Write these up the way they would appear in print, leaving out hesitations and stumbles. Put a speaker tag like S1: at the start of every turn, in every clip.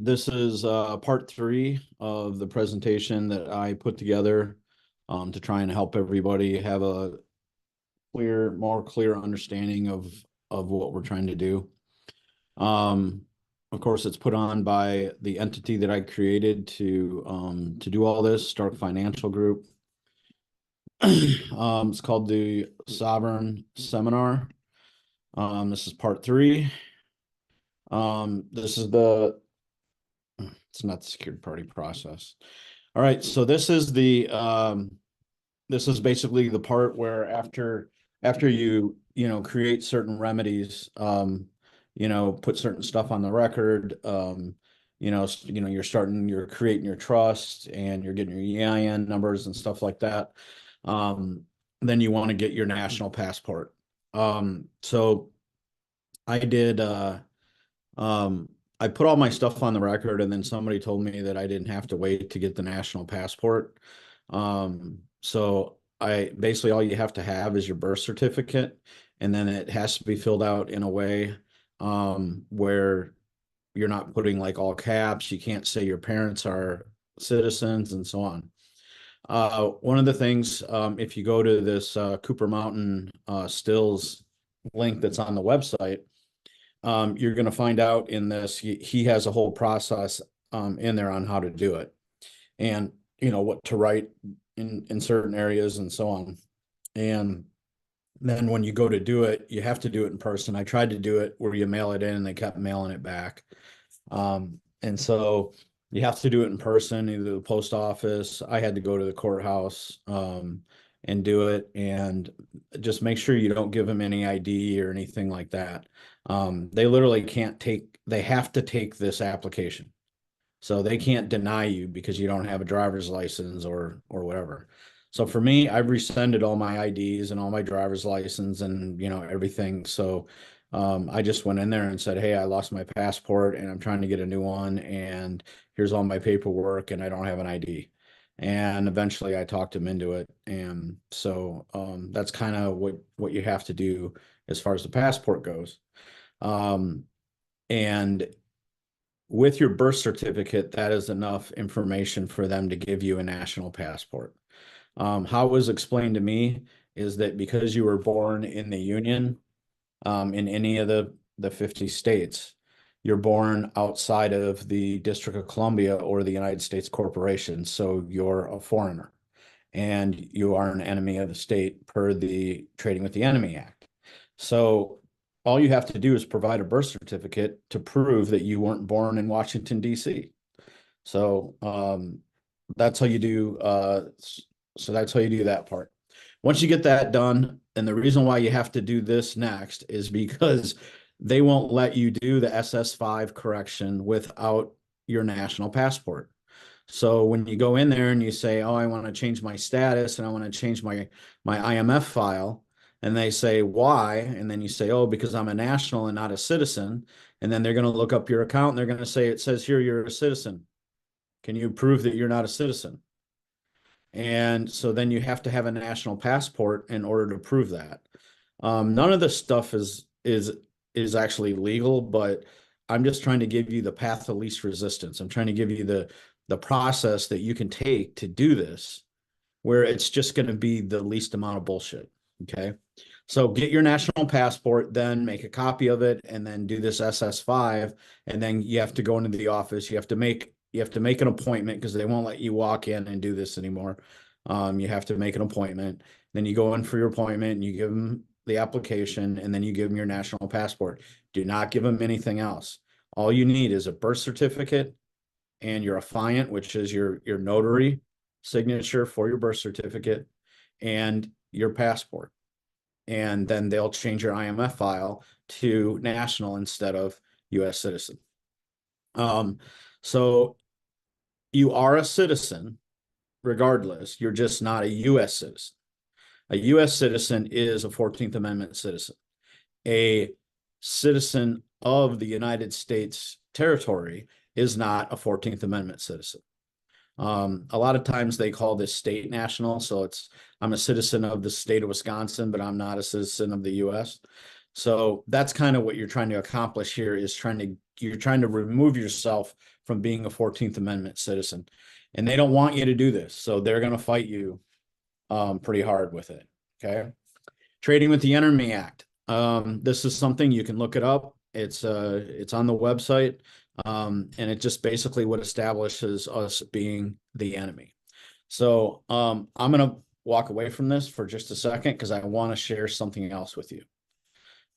S1: This is part three of the presentation that I put together to try and help everybody have a more clear understanding of what we're trying to do. Of course, it's put on by the entity that I created to do all this, Stark Financial Group. It's called the Sovereign Seminar. This is part three. This is it's not the secured party process. All right, so this is this is basically the part where after you create certain remedies, put certain stuff on the record, you're creating your trust and you're getting your EIN numbers and stuff like that. Then you want to get your national passport. So I did I put all my stuff on the record, and then somebody told me that I didn't have to wait to get the national passport. So I basically all you have to have is your birth certificate, and then it has to be filled out in a way where you're not putting like all caps. You can't say your parents are citizens and so on. One of the things, if you go to this Cooper Mountain Stills link that's on the website, you're going to find out in this, he has a whole process in there on how to do it and, what to write in certain areas and so on. And then when you go to do it, you have to do it in person. I tried to do it where you mail it in and they kept mailing it back. And so you have to do it in person, either the post office. I had to go to the courthouse and do it, and just make sure you don't give them any ID or anything like that. They literally they have to take this application. So they can't deny you because you don't have a driver's license or whatever. So for me, I've rescinded all my IDs and all my driver's license and everything. So I just went in there and said, hey, I lost my passport and I'm trying to get a new one, and here's all my paperwork and I don't have an ID. And eventually I talked him into it. And so that's kind of what you have to do as far as the passport goes. And with your birth certificate, that is enough information for them to give you a national passport. How it was explained to me is that because you were born in the Union, in any of the 50 states, you're born outside of the District of Columbia or the United States Corporation. So you're a foreigner and you are an enemy of the state per the Trading with the Enemy Act. So all you have to do is provide a birth certificate to prove that you weren't born in Washington, D.C. So that's how you do that's how you do that part. Once you get that done, and the reason why you have to do this next is because they won't let you do the SS5 correction without your national passport. So when you go in there and you say, oh, I want to change my status and I want to change my IMF file, and they say, why? And then you say, oh, because I'm a national and not a citizen. And then they're going to look up your account and they're going to say, it says here you're a citizen. Can you prove that you're not a citizen? And so then you have to have a national passport in order to prove that. None of this stuff is actually legal, but I'm just trying to give you the path of least resistance. I'm trying to give you the process that you can take to do this, where it's just going to be the least amount of bullshit. Okay. So get your national passport, then make a copy of it, and then do this SS5. And then you have to go into the office. You have to make an appointment because they won't let you walk in and do this anymore. You have to make an appointment. Then you go in for your appointment and you give them the application, and then you give them your national passport. Do not give them anything else. All you need is a birth certificate and your affiant, which is your notary signature for your birth certificate, and your passport. And then they'll change your IMF file to national instead of U.S. citizen. So you are a citizen regardless. You're just not a U.S. citizen. A U.S. citizen is a 14th Amendment citizen. A citizen of the United States territory is not a 14th Amendment citizen. A lot of times they call this state national. So I'm a citizen of the state of Wisconsin, but I'm not a citizen of the U.S. So that's kind of what you're trying to accomplish here, is trying to you're trying to remove yourself from being a 14th Amendment citizen. And they don't want you to do this. So they're going to fight you pretty hard with it. Okay. Trading with the Enemy Act. This is something you can look it up. It's on the website. And it just basically what establishes us being the enemy. So I'm going to walk away from this for just a second because I want to share something else with you.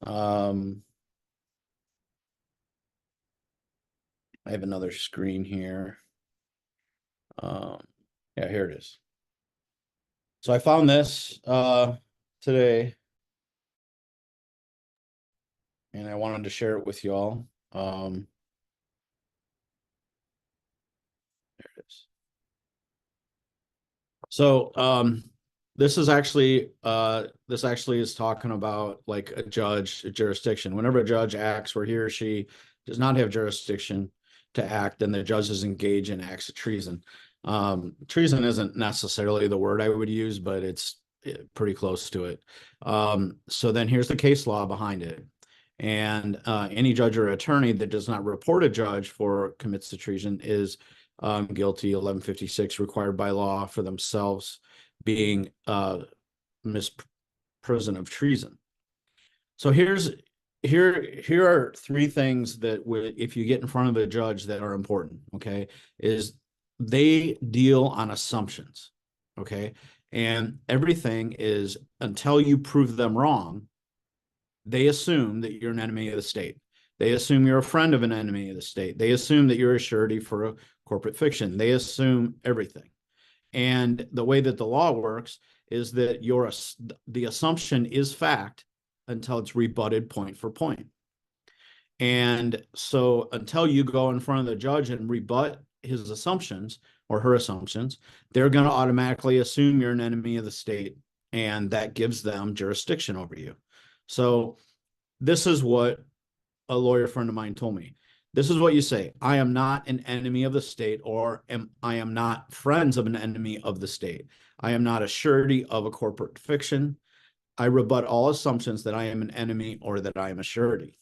S1: I have another screen here. Yeah, here it is. So I found this today, and I wanted to share it with you all. There it is. So this actually is talking about like a judge, a jurisdiction. Whenever a judge acts where he or she does not have jurisdiction to act, then the judge is engaged in acts of treason. Treason isn't necessarily the word I would use, but it's pretty close to it. So then here's the case law behind it. And any judge or attorney that does not report a judge for commits to treason is guilty. 1156 required by law for themselves being misprision of treason. So here are three things that if you get in front of a judge that are important. Okay, is they deal on assumptions. Okay, and everything is until you prove them wrong. They assume that you're an enemy of the state. They assume you're a friend of an enemy of the state. They assume that you're a surety for a corporate fiction. They assume everything. And the way that the law works is that the assumption is fact until it's rebutted point for point. And so until you go in front of the judge and rebut his assumptions or her assumptions, they're going to automatically assume you're an enemy of the state, and that gives them jurisdiction over you. So this is what a lawyer friend of mine told me. This is what you say: I am not an enemy of the state, or I am not friends of an enemy of the state. I am not a surety of a corporate fiction. I rebut all assumptions that I am an enemy or that I am a surety.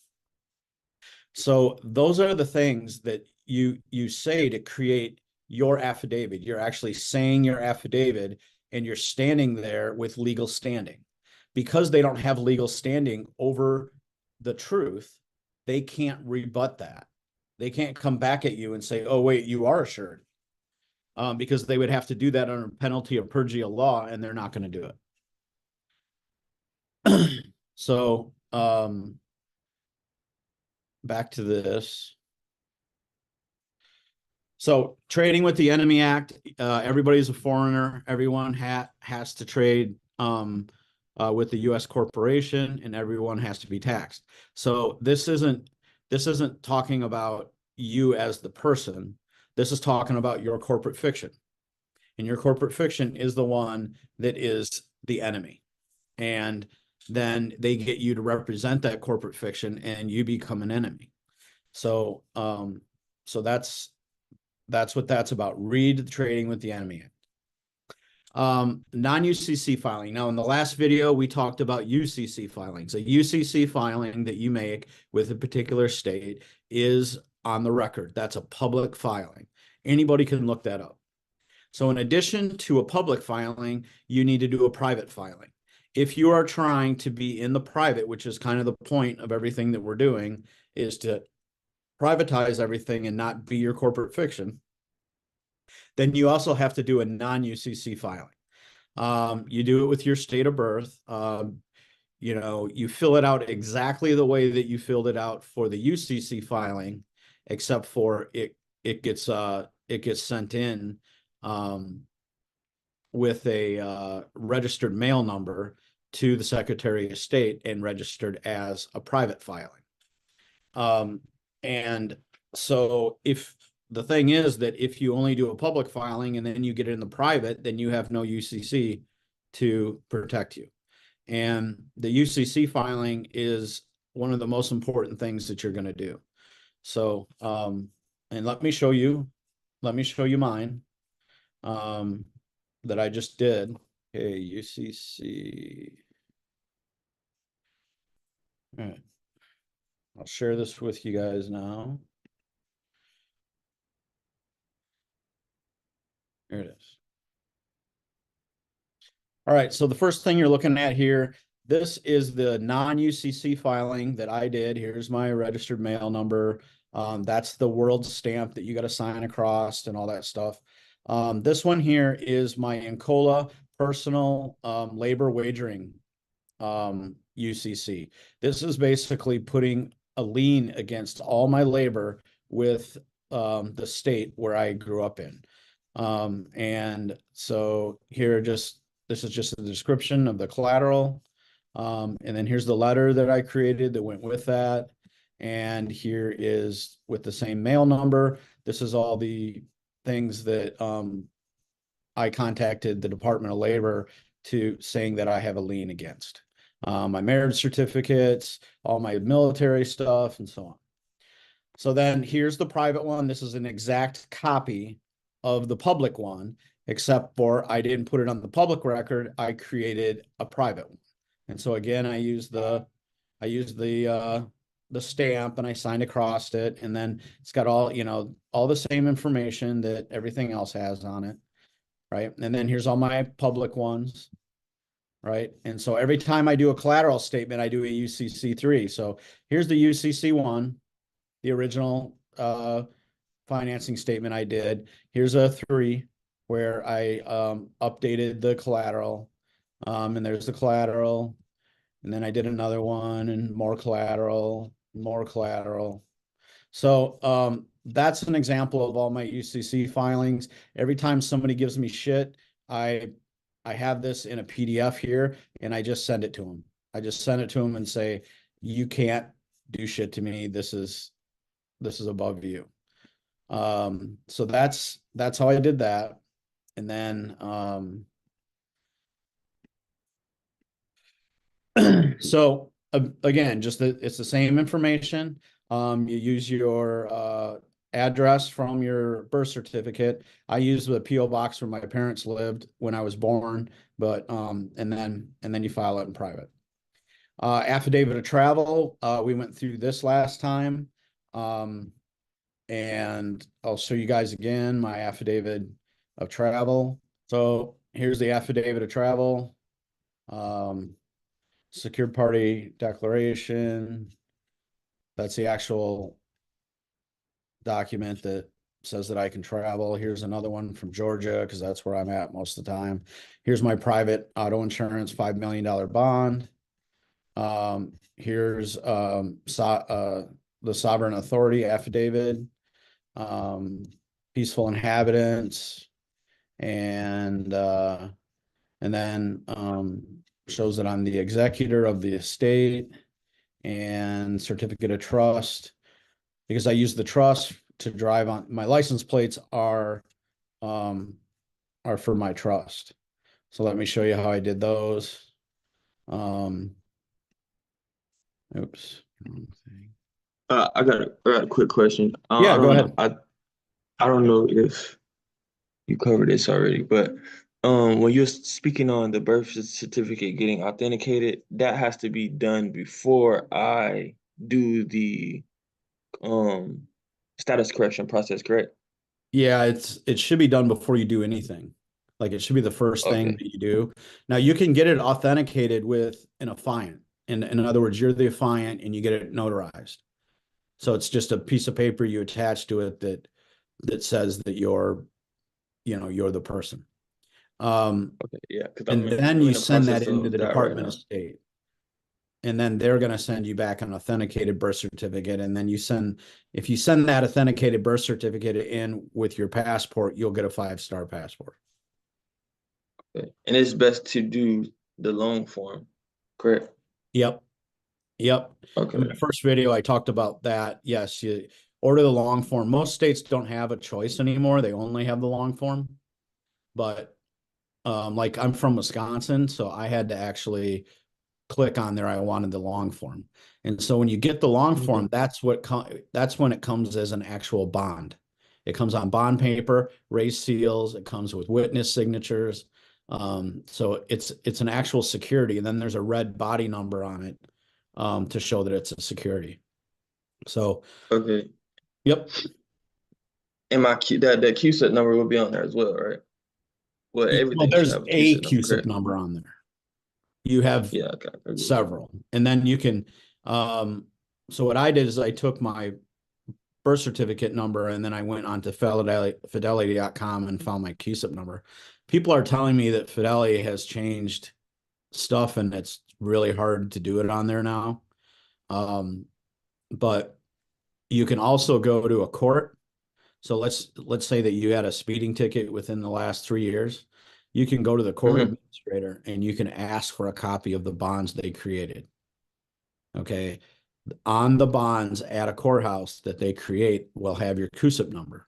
S1: So those are the things that you say to create your affidavit. You're actually saying your affidavit, and you're standing there with legal standing. Because they don't have legal standing over the truth, they can't rebut that. They can't come back at you and say, oh, wait, you are assured. Because they would have to do that under penalty of perjury of law, and they're not going to do it. So back to this. So trading with the Enemy Act, everybody's a foreigner. Everyone has to trade with the U.S. corporation, and everyone has to be taxed. So this isn't talking about you as the person. This is talking about your corporate fiction, and your corporate fiction is the one that is the enemy. And then they get you to represent that corporate fiction, and you become an enemy. So so that's what that's about. Read the Trading with the Enemy Act. Non-UCC filing. Now, in the last video, we talked about UCC filings. A UCC filing that you make with a particular state is on the record. That's a public filing. Anybody can look that up. So in addition to a public filing, you need to do a private filing. If you are trying to be in the private, which is kind of the point of everything that we're doing, is to privatize everything and not be your corporate fiction, then you also have to do a non-UCC filing. You do it with your state of birth. You fill it out exactly the way that you filled it out for the UCC filing, except for it gets sent in with a registered mail number to the Secretary of State and registered as a private filing. And so if the thing is that if you only do a public filing and then you get it in the private, then you have no UCC to protect you. And the UCC filing is one of the most important things that you're going to do. So, and let me show you mine, that I just did. Okay, UCC. All right. I'll share this with you guys now. Here it is. All right, so the first thing you're looking at here, this is the non-UCC filing that I did. Here's my registered mail number. That's the world stamp that you got to sign across and all that stuff. This one here is my Encola personal labor wagering UCC. This is basically putting a lien against all my labor with the state where I grew up in. And so here, this is just a description of the collateral. And then here's the letter that I created that went with that. And here is with the same mail number. This is all the things that I contacted the Department of Labor to saying that I have a lien against. My marriage certificates, all my military stuff, and so on. So then here's the private one. This is an exact copy of the public one, except for I didn't put it on the public record. I created a private one. And so again, I used the stamp and I signed across it. And then it's got all, all the same information that everything else has on it. Right. And then here's all my public ones. Right. And so every time I do a collateral statement, I do a UCC3. So here's the UCC one, the original financing statement I did. Here's a 3 where I updated the collateral. And there's the collateral. And then I did another one and more collateral, more collateral. So that's an example of all my UCC filings. Every time somebody gives me shit, I have this in a PDF here and I just send it to them. I just send it to them and say, you can't do shit to me. This is above you. So that's how I did that. And then so again, it's the same information. You use your address from your birth certificate. I use the PO box where my parents lived when I was born, but and then you file it in private. Affidavit of travel. We went through this last time. And I'll show you guys again my affidavit of travel. So here's the affidavit of travel. Secured party declaration. That's the actual document that says that I can travel. Here's another one from Georgia because that's where I'm at most of the time. Here's my private auto insurance $5 million bond. Here's the sovereign authority affidavit, peaceful inhabitants, and then shows that I'm the executor of the estate, and certificate of trust, because I use the trust to drive on. My license plates are for my trust. So let me show you how I did those. Oops.
S2: I got a quick question.
S1: Yeah,
S2: I
S1: go
S2: don't know.
S1: ahead.
S2: I don't know if you covered this already, but when you're speaking on the birth certificate getting authenticated, that has to be done before I do the um status correction process, correct?
S1: Yeah, it should be done before you do anything. Like it should be the first thing
S2: Okay.
S1: that you do. Now you can get it authenticated with an affiant. In other words, you're the affiant and you get it notarized. So it's just a piece of paper you attach to it that says that you're the person.
S2: Okay. Yeah, because
S1: And then
S2: I'm
S1: you
S2: in the
S1: send that
S2: process
S1: into
S2: of
S1: the
S2: that right
S1: Department of
S2: now.
S1: State. And then they're going to send you back an authenticated birth certificate. And then if you send that authenticated birth certificate in with your passport, you'll get a 5-star passport.
S2: Okay. And it's best to do the long form, correct?
S1: Yep. Yep. In my
S2: Okay.
S1: first video, I talked about that. Yes, you order the long form. Most states don't have a choice anymore. They only have the long form. But like I'm from Wisconsin, so I had to actually click on there. I wanted the long form. And so when you get the long
S2: Okay.
S1: form, that's when it comes as an actual bond. It comes on bond paper, raised seals. It comes with witness signatures. So it's an actual security, and then there's a red body number on it to show that it's a security. So,
S2: Okay.
S1: yep,
S2: And my Q that QSET number will be on there as well, right? Well,
S1: Well,
S2: everything should
S1: there's
S2: have a
S1: a
S2: QSIP number,
S1: CUSIP
S2: correct?
S1: number on there. You have
S2: Yeah, okay, I agree with that.
S1: several. And then you can, so what I did is I took my birth certificate number and then I went on to fidelity.com and found my CUSIP number. People are telling me that Fidelity has changed stuff and it's really hard to do it on there now. But you can also go to a court. So let's say that you had a speeding ticket within the last 3 years. You can go to the court
S2: Hmm.
S1: administrator and you can ask for a copy of the bonds they created. Okay. On the bonds at a courthouse that they create will have your CUSIP number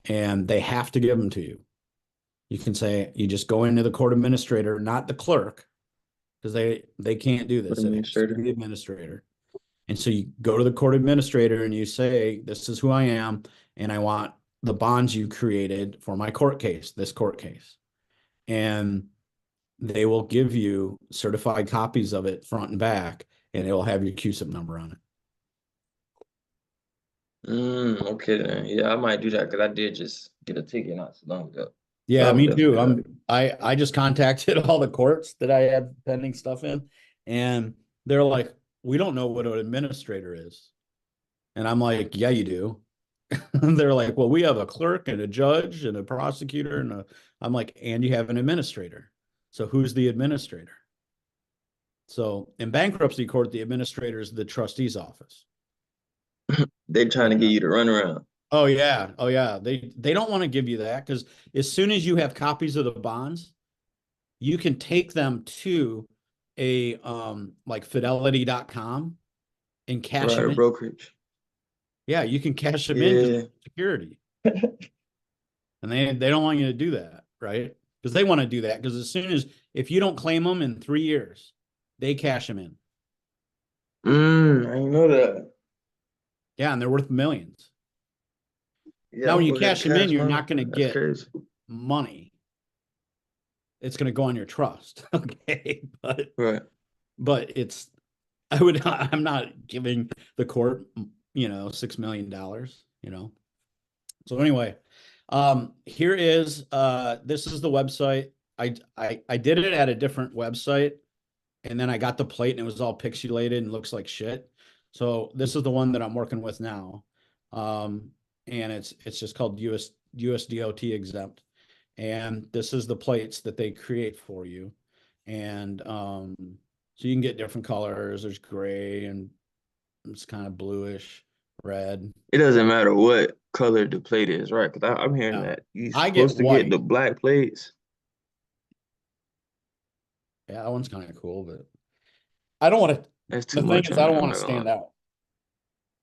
S1: and they have to give them to you. You can say, you just go into the court administrator, not the clerk, because they can't do
S2: Court
S1: this. It has to be
S2: administrator.
S1: the administrator. And so you go to the court administrator and you say, this is who I am, and I want the bonds you created for my court case, this court case. And they will give you certified copies of it front and back, and it will have your CUSIP number on it.
S2: Okay then. Yeah, I might do that because I did just get a ticket not so long ago. So
S1: Yeah,
S2: I would
S1: me
S2: definitely
S1: too.
S2: do that.
S1: I just contacted all the courts that I had pending stuff in, and they're like, we don't know what an administrator is. And I'm like, yeah, you do. They're like, well, we have a clerk and a judge and a prosecutor and I'm like, and you have an administrator. So who's the administrator? So in bankruptcy court, the administrator is the trustee's office.
S2: They trying to get you to run around.
S1: Oh yeah. Oh yeah. They don't want to give you that because as soon as you have copies of the bonds, you can take them to a like fidelity.com and cash
S2: Right,
S1: them
S2: a
S1: in.
S2: brokerage.
S1: Yeah, you can cash them in because
S2: Yeah.
S1: security. And they don't want you to do that, right? Because they want to do that because as soon as if you don't claim them in 3 years, they cash them in.
S2: I didn't know that.
S1: Yeah, and they're worth millions.
S2: Yeah,
S1: Now,
S2: I'm
S1: when
S2: gonna
S1: you
S2: go ahead
S1: cash
S2: and
S1: them in,
S2: cash
S1: you're
S2: mine.
S1: not going to
S2: That's
S1: get
S2: crazy.
S1: money. It's going to go on your trust. Okay.
S2: Right.
S1: But it's I'm not giving the court, $6 million, So anyway, here is this is the website. I did it at a different website and then I got the plate and it was all pixelated and looks like shit. So this is the one that I'm working with now. Um, and it's just called USDOT exempt. And this is the plates that they create for you. And so you can get different colors. There's gray and it's kind of bluish, red.
S2: It doesn't matter what color the plate is, right? Because I'm hearing
S1: Yeah.
S2: that you're
S1: I get
S2: supposed to get the
S1: white.
S2: black plates.
S1: Yeah, that one's kind of cool, but I don't want to.
S2: That's
S1: The
S2: too
S1: thing
S2: much
S1: is,
S2: on
S1: I
S2: there.
S1: don't
S2: I'm
S1: want
S2: not
S1: to
S2: gonna
S1: stand
S2: lie.
S1: out.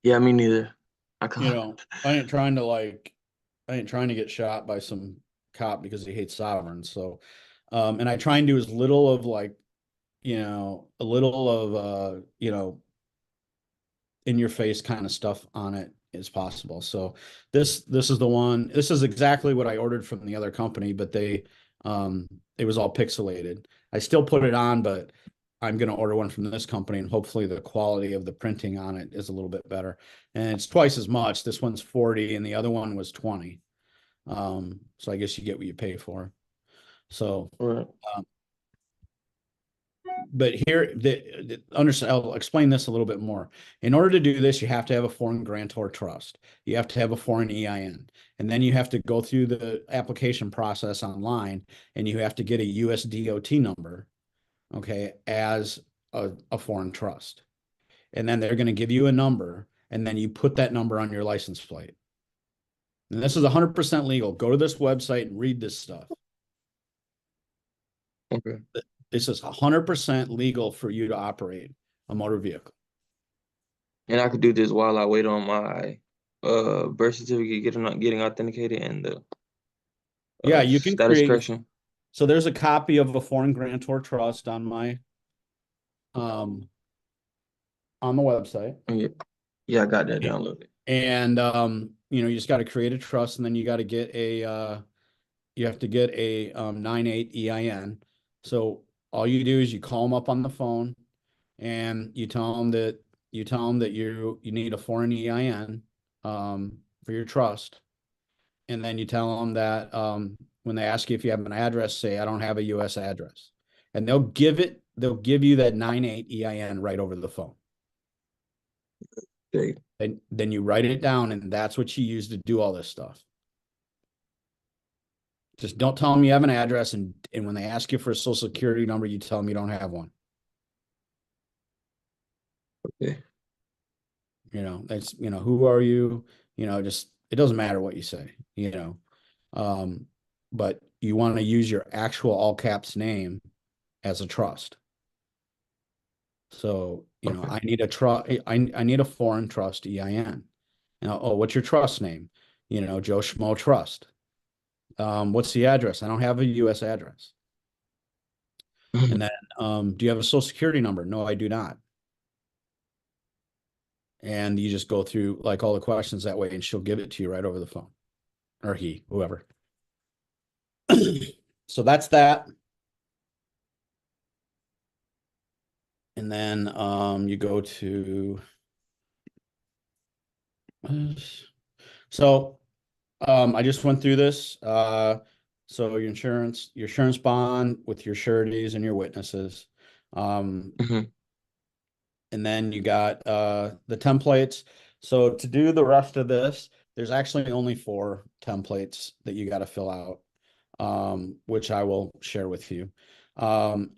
S2: Yeah, me neither. I
S1: You
S2: can't.
S1: know, I ain't trying to I ain't trying to get shot by some cop because he hates sovereigns. So, and I try and do as little of a little of in your face kind of stuff on it as possible. So this is the one. This is exactly what I ordered from the other company, but it was all pixelated. I still put it on, but I'm going to order one from this company and hopefully the quality of the printing on it is a little bit better. And it's twice as much. This one's 40 and the other one was 20. So I guess you get what you pay for. So,
S2: Right.
S1: um, but here, understand, I'll explain this a little bit more. In order to do this, you have to have a foreign grantor trust. You have to have a foreign EIN, and then you have to go through the application process online, and you have to get a USDOT number, okay, as a foreign trust. And then they're going to give you a number, and then you put that number on your license plate. And this is 100% legal. Go to this website and read this stuff.
S2: Okay.
S1: This is 100% legal for you to operate a motor vehicle.
S2: And I could do this while I wait on my birth certificate getting authenticated and the
S1: Yeah, you can
S2: status
S1: create.
S2: correction.
S1: So there's a copy of a foreign grantor trust um on the website.
S2: Oh, yeah. Yeah, I got that downloaded.
S1: And you just got to create a trust and then you got to get you have to get a 98 EIN. So all you do is you call them up on the phone and you tell them that you need a foreign EIN for your trust. And then you tell them that when they ask you if you have an address, say, I don't have a US address. And they'll give you that 98 EIN right over the phone.
S2: Okay.
S1: And then you write it down, and that's what you use to do all this stuff. Just don't tell them you have an address, and when they ask you for a social security number, you tell them you don't have one.
S2: Okay.
S1: That's, who are you? Just, it doesn't matter what you say, but you want to use your actual all caps name as a trust. So,
S2: Okay.
S1: I need a trust, I need a foreign trust EIN. Oh, what's your trust name? Joe Schmo Trust. What's the address? I don't have a US address. And then, do you have a social security number? No, I do not. And you just go through like all the questions that way, and she'll give it to you right over the phone, or he, whoever. So that's that. And then you go to so I just went through this. So your insurance bond with your sureties and your witnesses.
S2: Mhm.
S1: And then you got the templates. So to do the rest of this, there's actually only 4 templates that you got to fill out, which I will share with you. And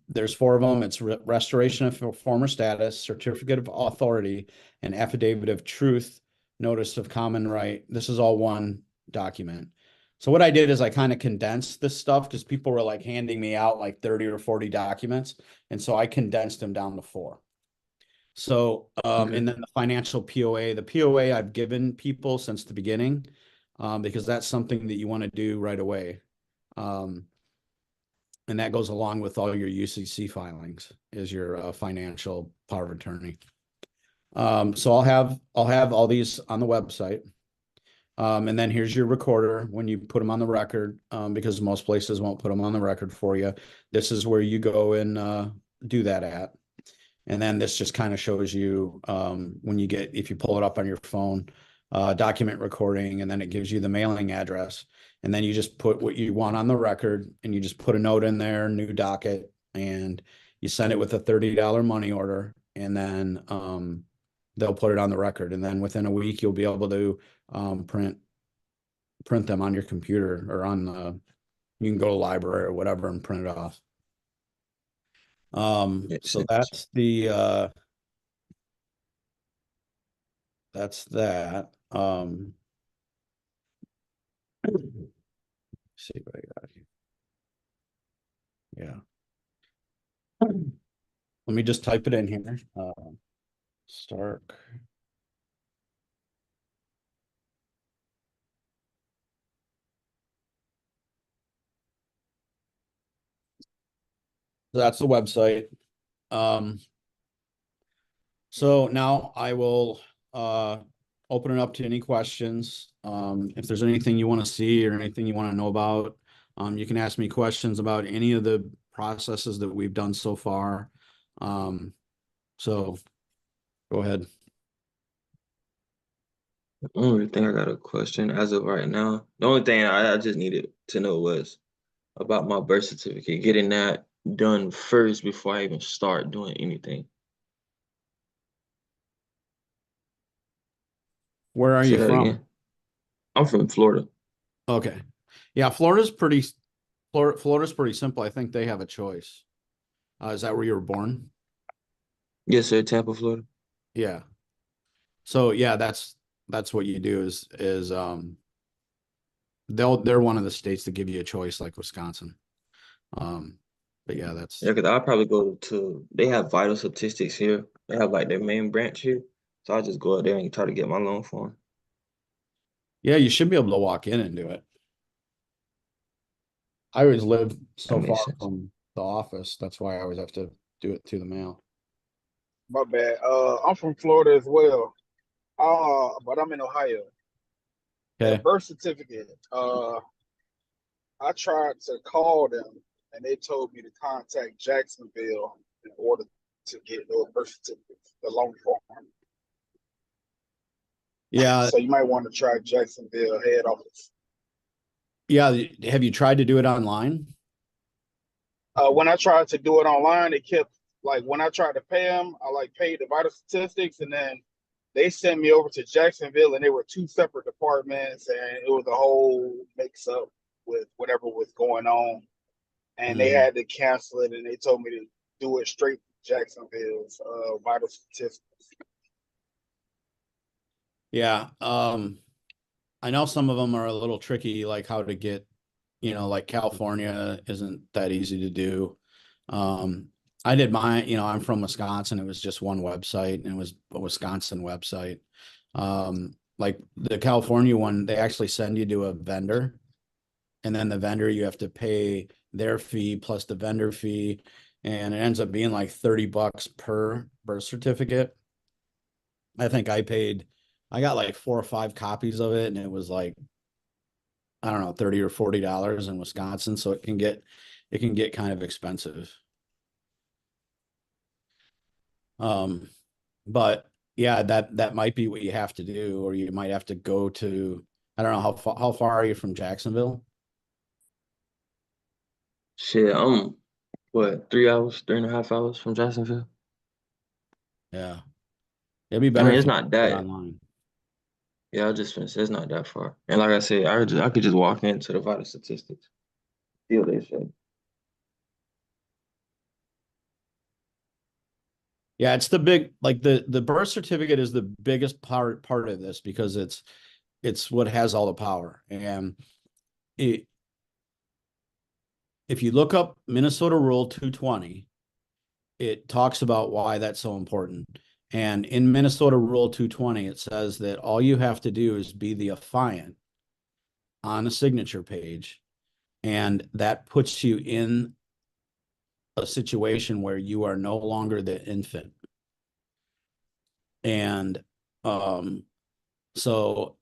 S1: there's 4 of them. It's restoration of former status, certificate of authority, and affidavit of truth, notice of common right. This is all one document. So what I did is I kind of condensed this stuff because people were like handing me out like 30 or 40 documents. And so I condensed them down to 4. So,
S2: Okay.
S1: and then the financial POA, the POA I've given people since the beginning, because that's something that you want to do right away. And that goes along with all your UCC filings is your financial power of attorney. So I'll have all these on the website. And then here's your recorder when you put them on the record, because most places won't put them on the record for you. This is where you go and do that at. And then this just kind of shows you if you pull it up on your phone, document recording, and then it gives you the mailing address. And then you just put what you want on the record, and you just put a note in there, new docket, and you send it with a $30 money order, and then they'll put it on the record. And then within a week, you'll be able to print them on your computer or you can go to the library or whatever and print it off.
S2: Makes
S1: So
S2: sense.
S1: that's that. See what I got here. Yeah. Let me just type it in here. Stark. So that's the website. So now I will open it up to any questions. If there's anything you want to see or anything you want to know about, you can ask me questions about any of the processes that we've done so far. So go ahead.
S2: The only thing I got a question as of right now. The only thing I just needed to know was about my birth certificate, getting that done first before I even start doing anything.
S1: Where are
S2: Say
S1: you
S2: that
S1: from?
S2: again. I'm from Florida.
S1: Okay. Yeah, Florida's pretty simple. I think they have a choice. Is that where you were born?
S2: Yes, sir. Tampa, Florida.
S1: Yeah. So yeah, that's what you do is they're one of the states that give you a choice like Wisconsin. Um, but yeah,
S2: Yeah,
S1: that's
S2: because I'll probably go to, they have vital statistics here. They have like their main branch here. So I'll just go out there and try to get my loan for them.
S1: yeah, you should be able to walk in and do it. I always live
S2: That
S1: so
S2: makes
S1: far
S2: sense.
S1: from the office. That's why I always have to do it through the mail.
S3: My bad. I'm from Florida as well. But I'm in Ohio. That
S1: Okay.
S3: birth certificate. I tried to call them, and they told me to contact Jacksonville in order to get the birth certificate, the loan form.
S1: Yeah,
S3: So you might want to try Jacksonville head office.
S1: Yeah. Have you tried to do it online?
S3: When I tried to do it online, it kept like when I tried to pay them, I like paid the vital statistics, and then they sent me over to Jacksonville, and they were two separate departments, and it was a whole mix up with whatever was going on, and they
S1: Mhm.
S3: had to cancel it, and they told me to do it straight to Jacksonville's vital statistics.
S1: Yeah. I know some of them are a little tricky, like how to get, like California isn't that easy to do. Um, I did mine, I'm from Wisconsin. It was just one website and it was a Wisconsin website. Like the California one, they actually send you to a vendor, and then the vendor, you have to pay their fee plus the vendor fee. And it ends up being like $30 per birth certificate. I think I got like 4 or 5 copies of it, and it was like, I don't know, $30 or $40 in Wisconsin. So it can get kind of expensive. Um, but yeah, that might be what you have to do, or you might have to go to, I don't know, how far are you from Jacksonville?
S2: Shit, I'm what, 3 hours, 3.5 hours from Jacksonville?
S1: Yeah. It'd be
S2: I
S1: better
S2: mean,
S1: if
S2: it's
S1: you
S2: not
S1: did it
S2: that.
S1: online.
S2: Yeah, I just finished. It's not that far. And like I said, I could just walk into the vital statistics, feel they shit.
S1: Yeah, it's the big, like the birth certificate is the biggest part of this because it's what has all the power. And it, if you look up Minnesota Rule 220, it talks about why that's so important. And in Minnesota Rule 220, it says that all you have to do is be the affiant on a signature page, and that puts you in a situation where you are no longer the infant. And um, so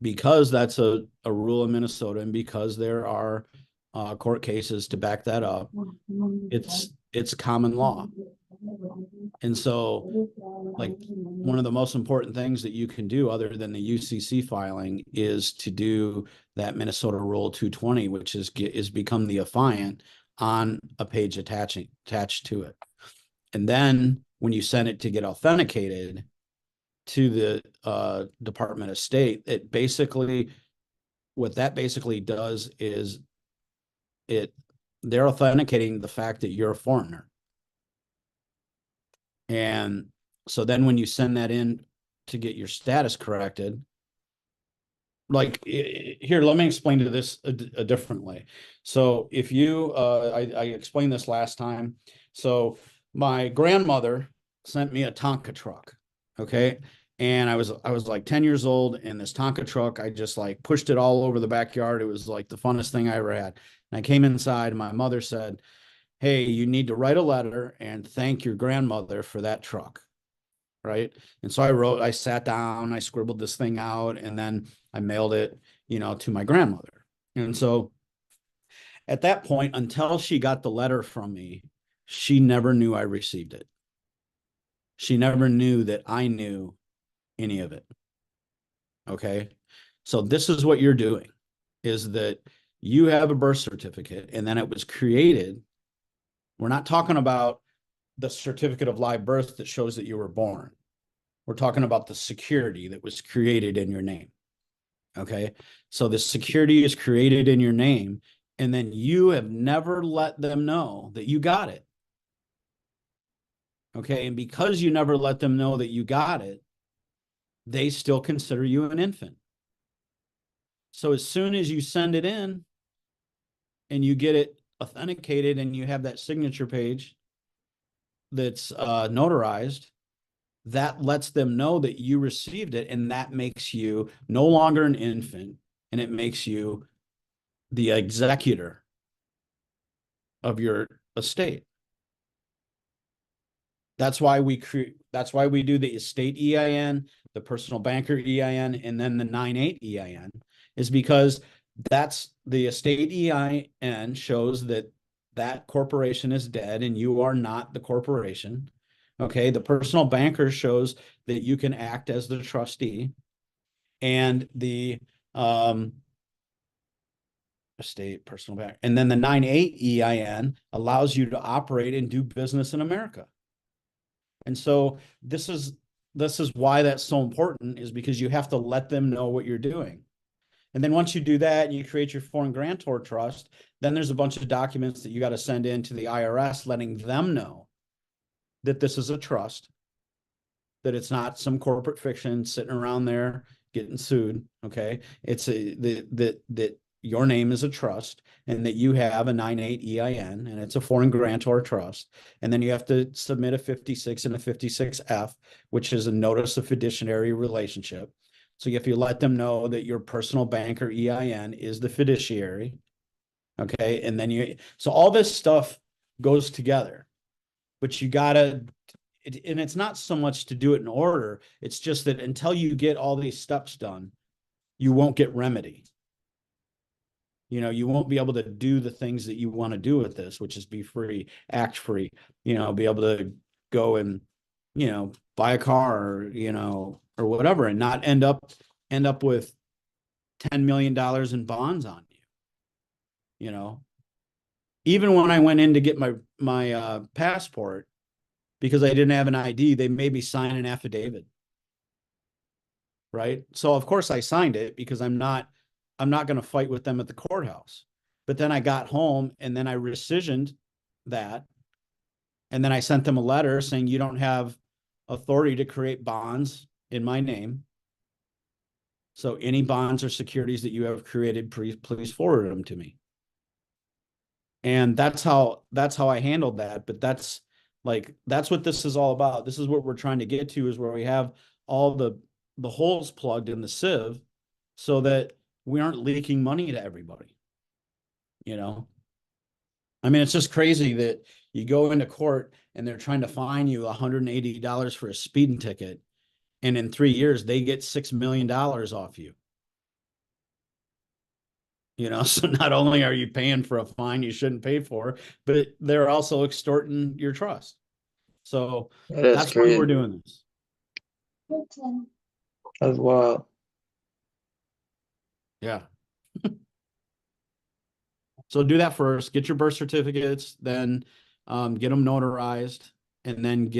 S1: because that's a rule in Minnesota, and because there are court cases to back that up, it's common law. And so, like, one of the most important things that you can do other than the UCC filing is to do that Minnesota Rule 220, which is become the affiant on a page attached to it. And then when you send it to get authenticated to the Department of State, what that basically does is it they're authenticating the fact that you're a foreigner. And so then when you send that in to get your status corrected, like here, let me explain to this a different way. So if you, I explained this last time. So my grandmother sent me a Tonka truck. Okay. And I was like 10 years old, and this Tonka truck, I just like pushed it all over the backyard. It was like the funnest thing I ever had. And I came inside, and my mother said, "Hey, you need to write a letter and thank your grandmother for that truck." Right. And so I sat down, I scribbled this thing out, and then I mailed it, to my grandmother. And so at that point, until she got the letter from me, she never knew I received it. She never knew that I knew any of it. Okay. So this is what you're doing, is that you have a birth certificate, and then it was created. We're not talking about the certificate of live birth that shows that you were born. We're talking about the security that was created in your name. Okay. So the security is created in your name, and then you have never let them know that you got it. Okay. And because you never let them know that you got it, they still consider you an infant. So as soon as you send it in and you get it authenticated and you have that signature page that's notarized, that lets them know that you received it. And that makes you no longer an infant, and it makes you the executor of your estate. That's why we do the estate EIN, the personal banker EIN, and then the 9(8) EIN, is because that's the estate EIN shows that that corporation is dead and you are not the corporation. Okay. The personal banker shows that you can act as the trustee, and the um estate, personal bank. And then the 9(8) EIN allows you to operate and do business in America. And so this is why that's so important, is because you have to let them know what you're doing. And then once you do that and you create your foreign grantor trust, then there's a bunch of documents that you got to send in to the IRS, letting them know that this is a trust, that it's not some corporate fiction sitting around there getting sued. Okay. It's that your name is a trust and that you have a 9(8) EIN and it's a foreign grantor trust. And then you have to submit a 56 and a 56F, which is a notice of fiduciary relationship. So if you let them know that your personal bank or EIN is the fiduciary, okay, and then so all this stuff goes together, but you gotta, and it's not so much to do it in order, it's just that until you get all these steps done, you won't get remedy. You won't be able to do the things that you want to do with this, which is be free, act free, be able to go and, buy a car, or whatever, and not end up with $10 million in bonds on you. Even when I went in to get my passport, because I didn't have an ID, they made me sign an affidavit. Right. So of course I signed it because I'm not going to fight with them at the courthouse. But then I got home and then I rescissioned that. And then I sent them a letter saying, you don't have authority to create bonds in my name. So any bonds or securities that you have created, please forward them to me. And that's how I handled that. But that's what this is all about. This is what we're trying to get to, is where we have all the holes plugged in the sieve so that we aren't leaking money to everybody. I mean, it's just crazy that you go into court and they're trying to fine you $180 for a speeding ticket. And in 3 years, they get $6 million off you. So not only are you paying for a fine you shouldn't pay for, but they're also extorting your trust. So that's why we're doing this.
S2: That's wild.
S1: Yeah. So do that first, get your birth certificates, then get them notarized, and then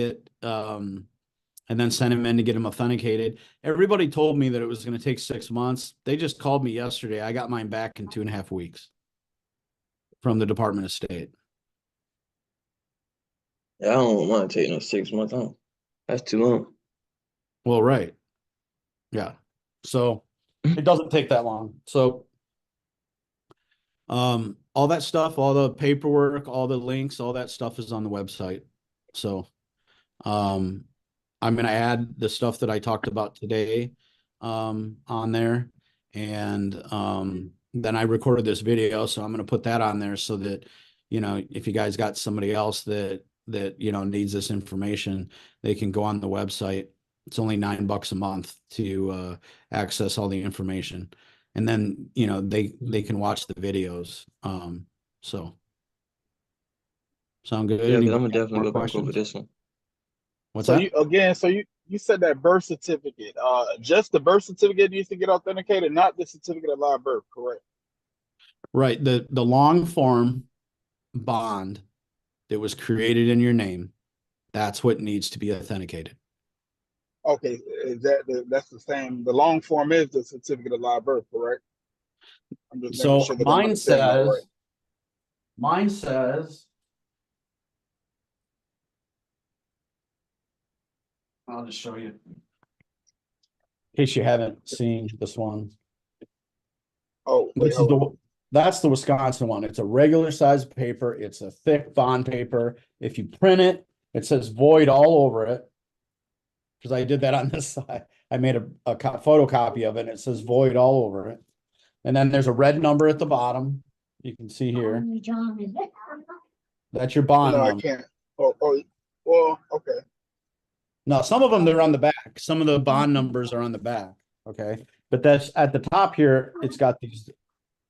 S1: send them in to get them authenticated. Everybody told me that it was going to take 6 months. They just called me yesterday. I got mine back in 2.5 weeks from the Department of State.
S2: Yeah, I don't want to take no 6 months. That's too long.
S1: Well, right. Yeah. So it doesn't take that long. So all that stuff, all the paperwork, all the links, all that stuff is on the website. So I'm going to add the stuff that I talked about today on there. And then I recorded this video, so I'm going to put that on there so that, if you guys got somebody else that needs this information, they can go on the website. It's only $9 a month to access all the information. And then, they can watch the videos. So sound good?
S2: Yeah, because I'm
S1: Anybody
S2: gonna
S1: have
S2: definitely
S1: more
S2: go back over
S1: questions?
S2: this one.
S1: What's
S3: So
S1: that?
S3: you said that birth certificate, just the birth certificate needs to get authenticated, not the certificate of live birth, correct?
S1: Right. The long form bond that was created in your name, that's what needs to be authenticated.
S3: Okay, that's the same? The long form is the certificate of live birth, correct? I'm just making
S1: So
S3: sure that I'm understanding that right.
S1: mine says, I'll just show you in case you haven't seen this one.
S3: Oh, wait, hold on.
S1: That's the Wisconsin one. It's a regular size paper. It's a thick bond paper. If you print it, it says void all over it. Because I did that on this side. I made a photocopy of it and it says void all over it. And then there's a red number at the bottom. You can see here. That's your bond
S3: No, I
S1: number.
S3: can't. Well, okay.
S1: No, some of them, they're on the back. Some of the bond numbers are on the back. Okay. But that's at the top here. It's got these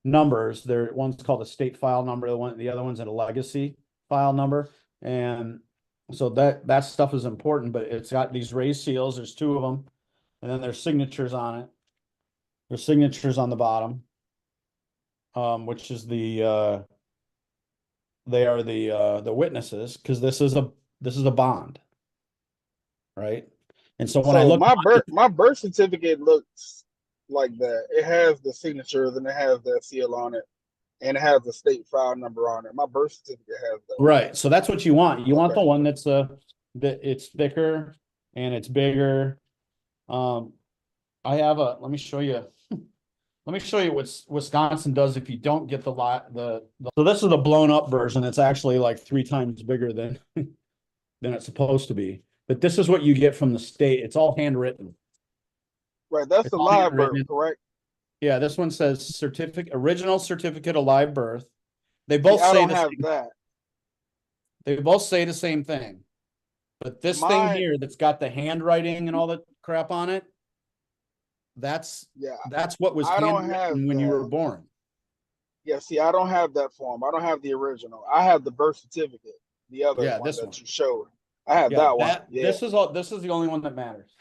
S1: numbers. One's called a state file number. The other one's a legacy file number. And so that stuff is important, but it's got these raised seals. There's 2 of them. And then there's signatures on it. There's signatures on the bottom. which is they are the witnesses, because this is a bond, right? And so when I
S3: So
S1: look,
S3: my birth certificate looks like that. It has the signatures and it has the seal on it, and it has the state file number on it. My birth certificate has that.
S1: right, so that's what you want. You want
S3: Okay.
S1: the one that it's thicker and it's bigger. I have let me show you. Let me show you what Wisconsin does if you don't get the lot. So this is the blown up version. It's actually like 3 times bigger than it's supposed to be. But this is what you get from the state. It's all handwritten.
S3: Right. That's
S1: It's
S3: the
S1: all
S3: live birth,
S1: handwritten.
S3: correct?
S1: Yeah, this one says original certificate of live birth. They
S3: See,
S1: both
S3: I
S1: say
S3: don't have that.
S1: the same thing. But this thing
S3: My
S1: here that's got the handwriting and all the crap on it, that's
S3: yeah,
S1: what was
S3: I don't have
S1: handwritten when you were
S3: that.
S1: born.
S3: Yeah, see, I don't have that form. I don't have the original. I have the birth certificate, the other
S1: Yeah,
S3: one
S1: this one.
S3: that you showed. I have
S1: Yeah,
S3: that one. Yeah.
S1: this is the only one that matters.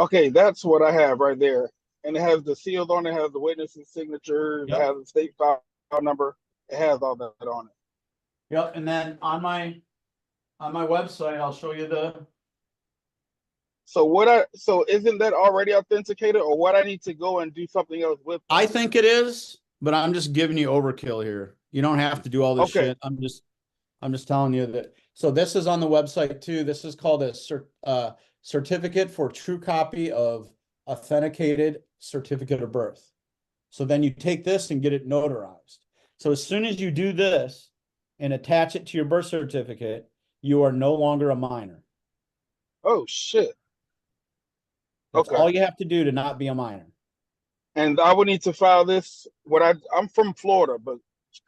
S3: Okay, that's what I have right there. And it has the seals on it, has the witness's signatures, it
S1: Yep.
S3: has the state file number, it has all that on it.
S1: Yep. And then on my website, I'll show you
S3: So isn't that already authenticated, or what I need to go and do something else with that?
S1: I think it is, but I'm just giving you overkill here. You don't have to do all this
S3: Okay,
S1: shit. I'm just telling you that. So this is on the website too. This is called a certificate for true copy of authenticated certificate of birth. So then you take this and get it notarized. So as soon as you do this and attach it to your birth certificate, you are no longer a minor.
S3: oh shit.
S1: That's
S3: Okay.
S1: all you have to do to not be a minor.
S3: And I would need to file this. I'm from Florida, but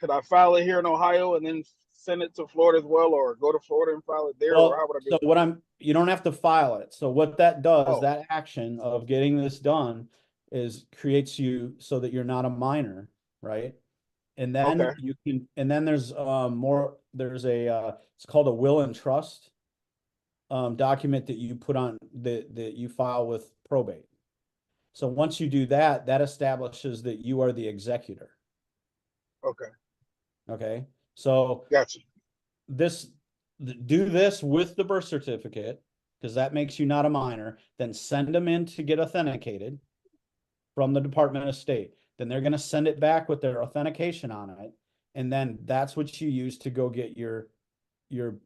S3: could I file it here in Ohio and then send it to Florida as well, or go to Florida and file it there, or how
S1: Well,
S3: would I do
S1: so
S3: it?
S1: you don't have to file it. So what that does,
S3: Oh,
S1: that action of getting this done is creates you so that you're not a minor, right? And
S3: okay,
S1: then and then there's there's it's called a will and trust document that you put on that you file with probate. So once you do that, that establishes that you are the executor.
S3: okay,
S1: Okay. So
S3: gotcha,
S1: do this with the birth certificate, because that makes you not a minor, then send them in to get authenticated from the Department of State. Then they're going to send it back with their authentication on it. And then that's what you use to go get your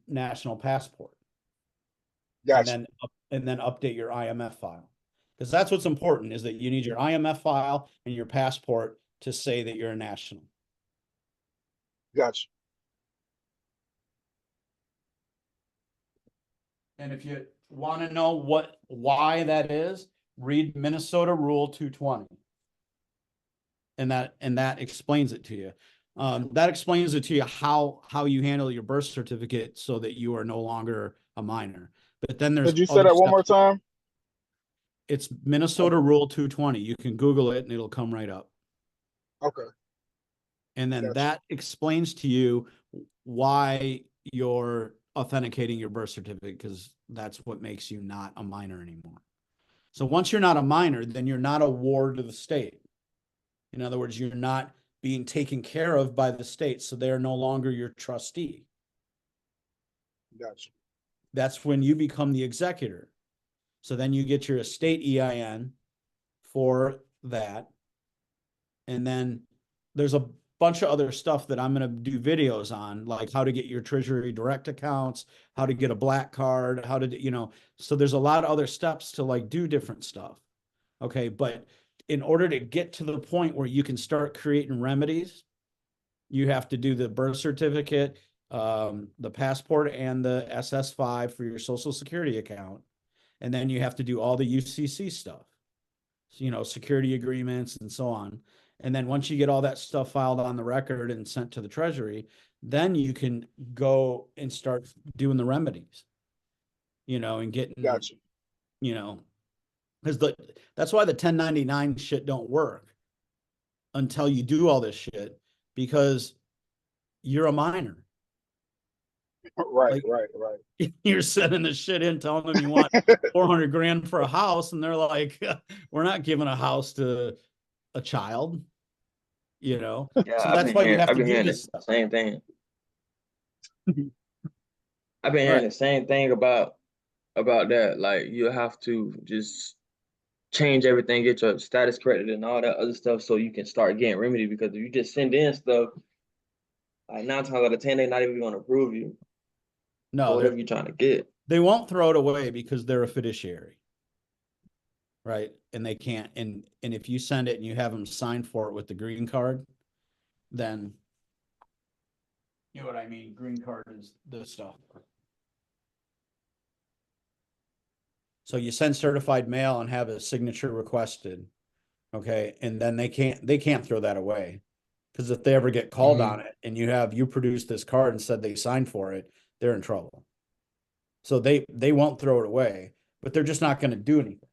S1: national passport.
S3: gotcha,
S1: And then update your IMF file. Because that's what's important, is that you need your IMF file and your passport to say that you're a national.
S3: gotcha.
S1: And if you want to know why that is, read Minnesota Rule 220. And that explains it to you. That explains it to you how you handle your birth certificate so that you are no longer a minor. But then there's
S3: Could you say
S1: other
S3: that one more
S1: steps.
S3: time?
S1: It's Minnesota
S3: Okay,
S1: Rule 220. You can Google it and it'll come right up.
S3: okay,
S1: And then
S3: gotcha,
S1: that explains to you why you're authenticating your birth certificate, because that's what makes you not a minor anymore. So once you're not a minor, then you're not a ward of the state. In other words, you're not being taken care of by the state, so they're no longer your trustee.
S3: gotcha,
S1: That's when you become the executor. So then you get your estate EIN for that. And then there's a bunch of other stuff that I'm going to do videos on, like how to get your Treasury Direct accounts, how to get a black card, how to, so there's a lot of other steps to like do different stuff. Okay. But in order to get to the point where you can start creating remedies, you have to do the birth certificate, the passport, and the SS5 for your Social Security account. And then you have to do all the UCC stuff, security agreements and so on. And then once you get all that stuff filed on the record and sent to the Treasury, then you can go and start doing the remedies, and getting,
S3: gotcha.
S1: because that's why the 1099 shit don't work until you do all this shit, because you're a minor.
S3: Right,
S1: Like,
S3: right, right.
S1: you're sending the shit in, telling them you want 400 grand for a house, and they're like, we're not giving a house to a child. you know?
S2: Yeah,
S1: So that's why you have
S2: I've
S1: to
S2: been
S1: do
S2: hearing
S1: this
S2: the
S1: stuff.
S2: same thing. I've been hearing
S1: Right.
S2: the same thing about that. Like you have to just change everything, get your status corrected and all that other stuff so you can start getting remedy. Because if you just send in stuff, like 9 times out of 10, they're not even gonna approve you for
S1: No,
S2: whatever you're trying to get.
S1: they won't throw it away because they're a fiduciary. Right. And they can't, and if you send it and you have them sign for it with the green card, then you know what I mean? Green card is the stuff. So you send certified mail and have a signature requested. Okay. And then they can't throw that away. Because if they ever get called on it and you produce this card and said they signed for it, they're in trouble. So they won't throw it away, but they're just not going to do anything.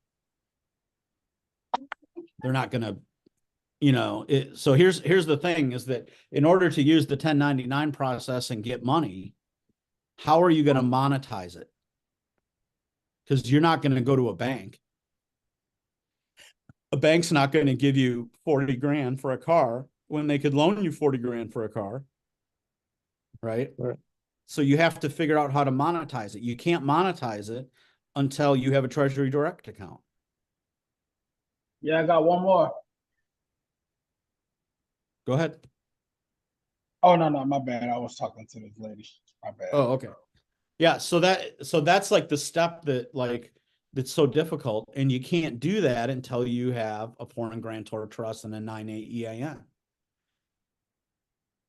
S1: They're not going to, so here's the thing is that in order to use the 1099 process and get money, how are you going to monetize it? Because you're not going to go to a bank. A bank's not going to give you 40 grand for a car when they could loan you 40 grand for a car. Right. So you have to figure out how to monetize it. You can't monetize it until you have a Treasury Direct account.
S3: Yeah, I got one more.
S1: Go ahead.
S3: Oh no, my bad. I was talking to this lady. My bad.
S1: Oh, okay. Yeah, so that's like the step that's so difficult, and you can't do that until you have a foreign grantor trust and a 9(a) EIN.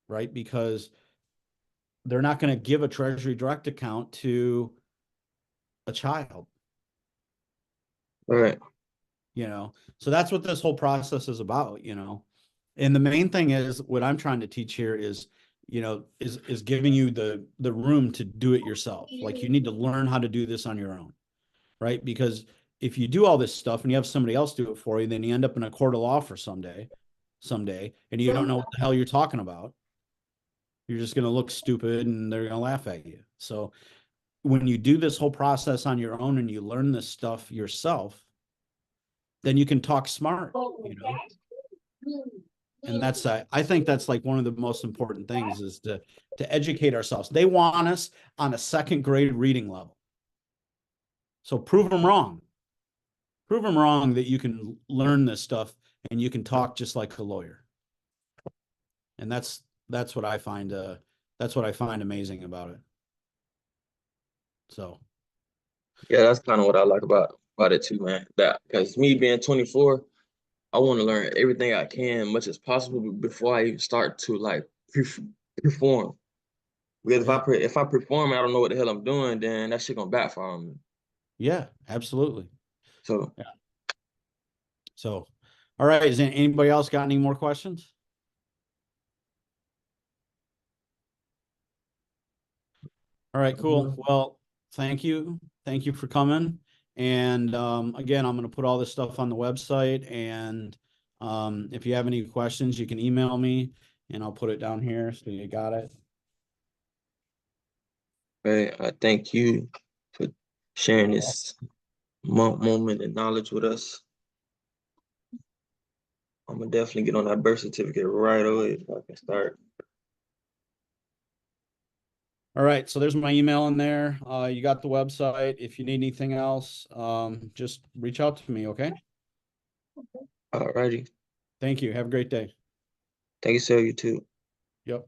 S1: Right? Because they're not going to give a Treasury Direct account to a child.
S2: Right.
S1: So that's what this whole process is about. And the main thing is what I'm trying to teach here is is giving you the room to do it yourself. Like you need to learn how to do this on your own, right? Because if you do all this stuff and you have somebody else do it for you, then you end up in a court of law for someday, and you don't know what the hell you're talking about. You're just going to look stupid and they're going to laugh at you. So when you do this whole process on your own and you learn this stuff yourself, then you can talk smart, And that's I think that's like one of the most important things is to educate ourselves. They want us on a second grade reading level. So prove them wrong. Prove them wrong that you can learn this stuff and you can talk just like a lawyer. And that's what I find amazing about it. So
S2: Yeah, that's kind of what I like about it too, man. That because me being 24, I want to learn everything I can, much as possible, before I even start to like perform. Because if I perform, I don't know what the hell I'm doing, then that shit gonna backfire on me.
S1: yeah, absolutely.
S2: So
S1: yeah. So, all right. Is anybody else got any more questions? All right, cool. Well, thank you. Thank you for coming. And again, I'm going to put all this stuff on the website. And if you have any questions, you can email me and I'll put it down here so you got it.
S2: hey, I thank you for sharing this moment and knowledge with us. I'm gonna definitely get on that birth certificate right away if I can start.
S1: All right, so there's my email in there. You got the website. If you need anything else, just reach out to me, okay?
S2: All righty.
S1: Thank you. Have a great day.
S2: Thank you, sir. You too.
S1: Yep.